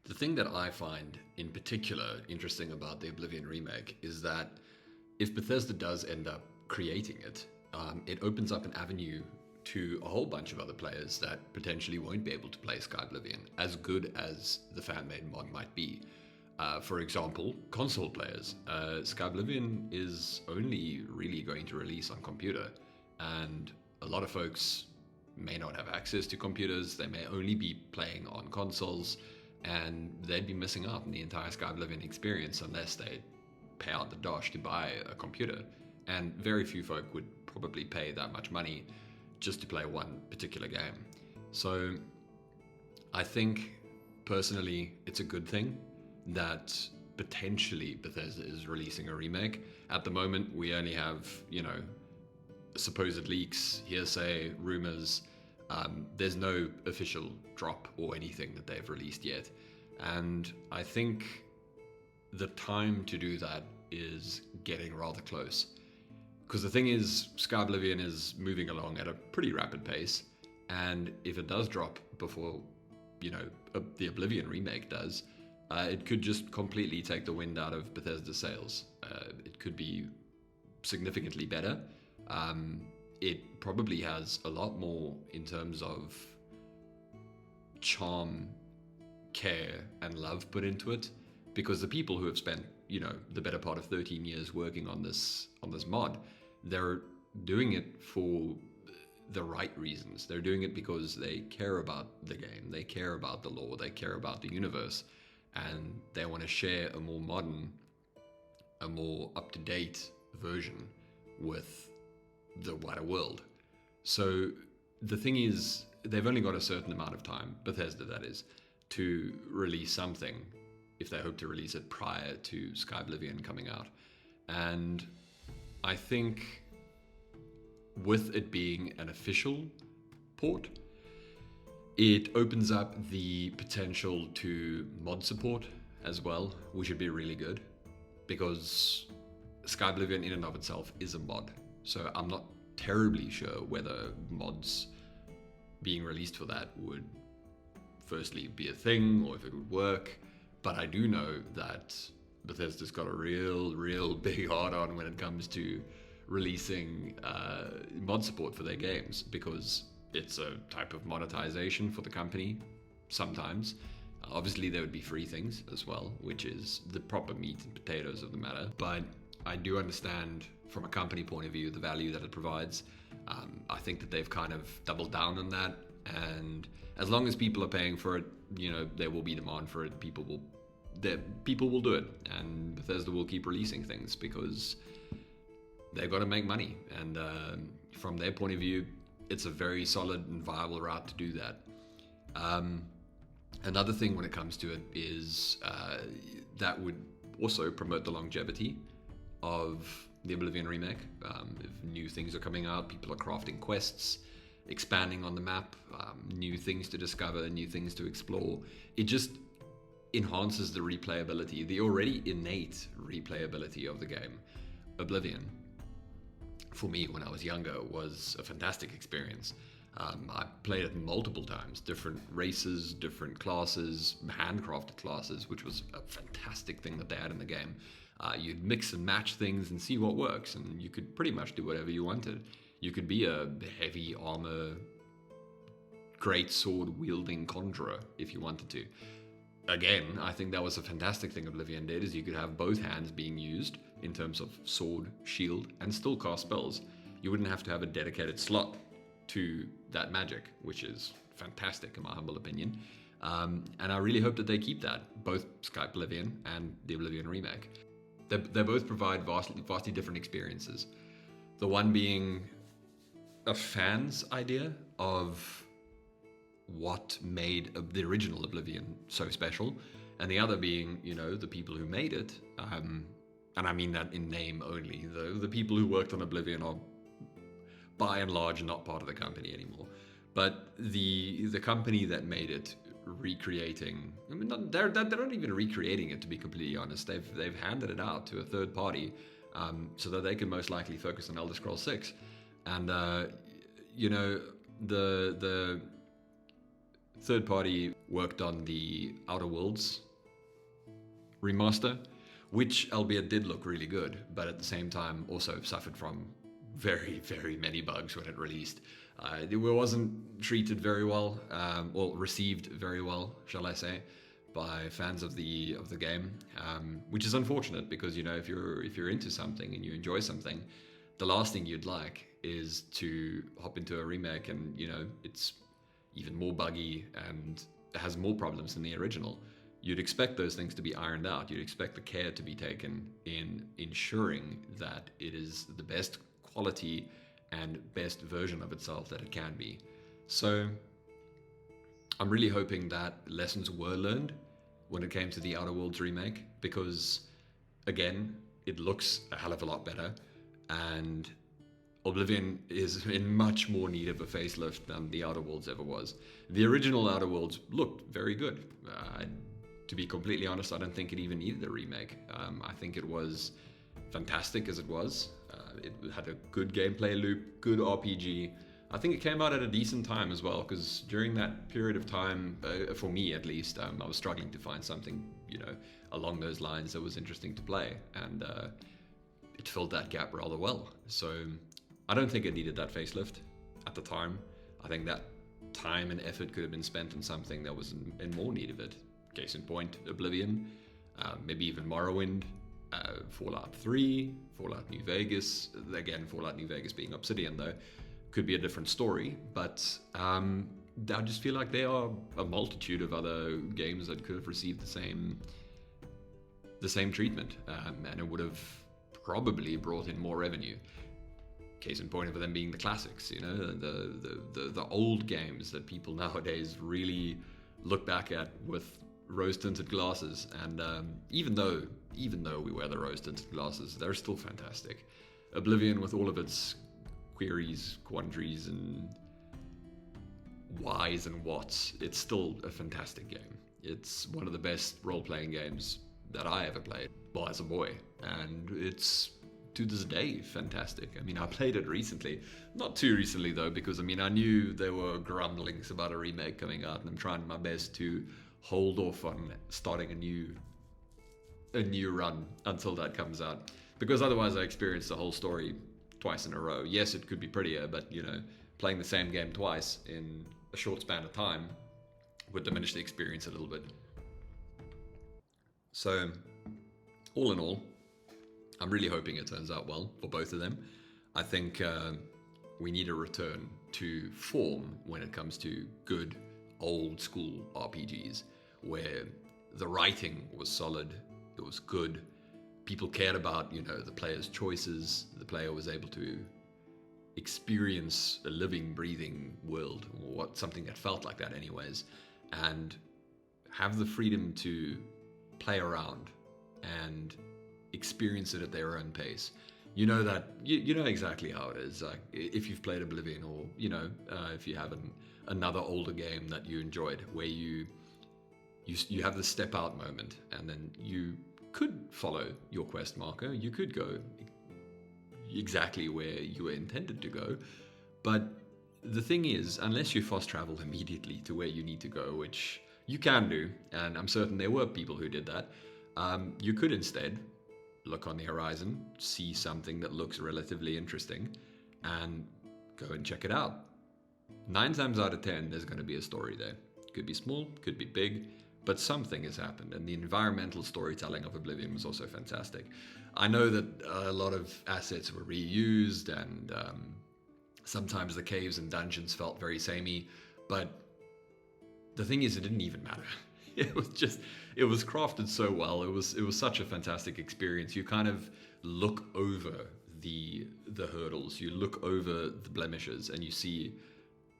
The thing that I find in particular interesting about the Oblivion remake is that if Bethesda does end up creating it, it opens up an avenue to a whole bunch of other players that potentially won't be able to play Sky Oblivion, as good as the fan-made mod might be. For example, console players. Sky Oblivion is only really going to release on computer, and a lot of folks may not have access to computers. They may only be playing on consoles, and they'd be missing out on the entire Sky Oblivion experience unless they pay out the dosh to buy a computer. And very few folk would probably pay that much money just to play one particular game. So I think personally it's a good thing that potentially Bethesda is releasing a remake. At the moment, we only have, supposed leaks, hearsay, rumors. There's no official drop or anything that they've released yet. And I think the time to do that is getting rather close. Because the thing is, Sky Oblivion is moving along at a pretty rapid pace. And if it does drop before, the Oblivion remake does, it could just completely take the wind out of Bethesda's sails. It could be significantly better. It probably has a lot more in terms of charm, care, and love put into it, because the people who have spent, the better part of 13 years working on this mod, they're doing it for the right reasons. They're doing it because they care about the game, they care about the lore, they care about the universe, and they want to share a more modern, a more up-to-date version with the wider world. So the thing is, they've only got a certain amount of time, Bethesda that is, to release something if they hope to release it prior to Sky Oblivion coming out. And I think with it being an official port, it opens up the potential to mod support as well, which would be really good, because Sky Oblivion in and of itself is a mod. So I'm not terribly sure whether mods being released for that would firstly be a thing or if it would work. But I do know that Bethesda's got a real big hard on when it comes to releasing mod support for their games, because it's a type of monetization for the company sometimes. Obviously there would be free things as well, which is the proper meat and potatoes of the matter. But I do understand from a company point of view the value that it provides. I think that they've kind of doubled down on that, and as long as people are paying for it, there will be demand for it. People will do it, and Bethesda will keep releasing things because they've got to make money. And from their point of view, it's a very solid and viable route to do that. Another thing when it comes to it is that would also promote the longevity of the Oblivion remake. If new things are coming out, people are crafting quests, expanding on the map, new things to discover, new things to explore. It just enhances the replayability, the already innate replayability of the game. Oblivion, for me when I was younger, was a fantastic experience. I played it multiple times, different races, different classes, handcrafted classes, which was a fantastic thing that they had in the game. You'd mix and match things and see what works, and you could pretty much do whatever you wanted. You could be a heavy armor, great sword wielding conjurer if you wanted to. Again, I think that was a fantastic thing Oblivion did, is you could have both hands being used in terms of sword, shield, and still cast spells. You wouldn't have to have a dedicated slot to that magic, which is fantastic in my humble opinion. And I really hope that they keep that, both Sky Oblivion and the Oblivion remake. They both provide vastly different experiences. The one being a fan's idea of what made the original Oblivion so special, and the other being, the people who made it. And I mean that in name only. The people who worked on Oblivion are by and large not part of the company anymore. But the company that made it, recreating, they're not even recreating it, to be completely honest. They've handed it out to a third party, so that they can most likely focus on Elder Scrolls 6. And the third party worked on the Outer Worlds remaster, which albeit did look really good, but at the same time also suffered from very, very many bugs when it released. It wasn't treated very well, or received very well, shall I say, by fans of the game, which is unfortunate because if you're into something and you enjoy something, the last thing you'd like is to hop into a remake and it's even more buggy and has more problems than the original. You'd expect those things to be ironed out. You'd expect the care to be taken in ensuring that it is the best quality and best version of itself that it can be. So I'm really hoping that lessons were learned when it came to the Outer Worlds remake, because again, it looks a hell of a lot better, and Oblivion is in much more need of a facelift than the Outer Worlds ever was. The original Outer Worlds looked very good. To be completely honest, I don't think it even needed a remake. I think it was fantastic as it was. It had a good gameplay loop, good RPG. I think it came out at a decent time as well, because during that period of time, for me at least, I was struggling to find something, along those lines that was interesting to play, and it filled that gap rather well. So I don't think it needed that facelift at the time. I think that time and effort could have been spent on something that was in more need of it. Case in point, Oblivion, maybe even Morrowind, Fallout 3, Fallout New Vegas. Again, Fallout New Vegas being Obsidian, though, could be a different story. But I just feel like there are a multitude of other games that could have received the same treatment, and it would have probably brought in more revenue. Case in point of them being the classics, the old games that people nowadays really look back at with rose-tinted glasses, and even though we wear the rose-tinted glasses, they're still fantastic. Oblivion, with all of its queries, quandaries, and whys and whats, it's still a fantastic game. It's one of the best role-playing games that I ever played, well, as a boy, and it's to this day fantastic. I mean, I played it recently, not too recently though, because I knew there were grumblings about a remake coming out, and I'm trying my best to hold off on starting a new run until that comes out, because otherwise I experience the whole story twice in a row. Yes, it could be prettier, but playing the same game twice in a short span of time would diminish the experience a little bit. So all in all, I'm really hoping it turns out well for both of them. I think we need a return to form when it comes to good old school RPGs, where the writing was solid, it was good, people cared about the player's choices, the player was able to experience a living, breathing world, or something that felt like that anyways, and have the freedom to play around and experience it at their own pace. You know exactly how it is. Like, if you've played Oblivion, or if you have another older game that you enjoyed, where you have the step out moment, and then you could follow your quest marker, you could go exactly where you were intended to go, but the thing is, unless you fast travel immediately to where you need to go, which you can do, and I'm certain there were people who did that, you could instead look on the horizon, see something that looks relatively interesting, and go and check it out. 9 times out of 10, there's going to be a story there. Could be small, could be big, but something has happened, and the environmental storytelling of Oblivion was also fantastic. I know that a lot of assets were reused, and sometimes the caves and dungeons felt very samey, but the thing is, it didn't even matter. It was crafted so well. It was such a fantastic experience. You kind of look over the hurdles, you look over the blemishes, and you see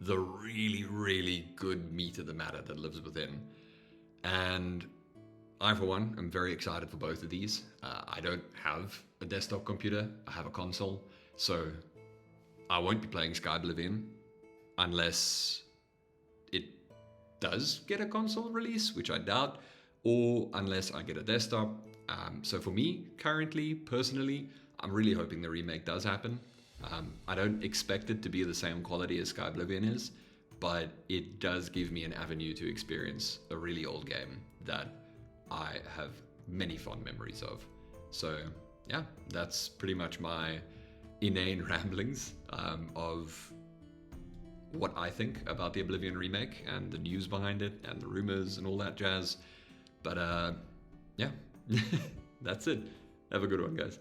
the really, really good meat of the matter that lives within. And I, for one, am very excited for both of these. I don't have a desktop computer. I have a console, so I won't be playing Sky Oblivion unless it does get a console release, which I doubt, or unless I get a desktop. So for me, currently, personally, I'm really hoping the remake does happen. I don't expect it to be the same quality as Sky Oblivion is, but it does give me an avenue to experience a really old game that I have many fond memories of. So yeah, that's pretty much my inane ramblings of what I think about the Oblivion remake and the news behind it and the rumors and all that jazz. But yeah, that's it. Have a good one, guys.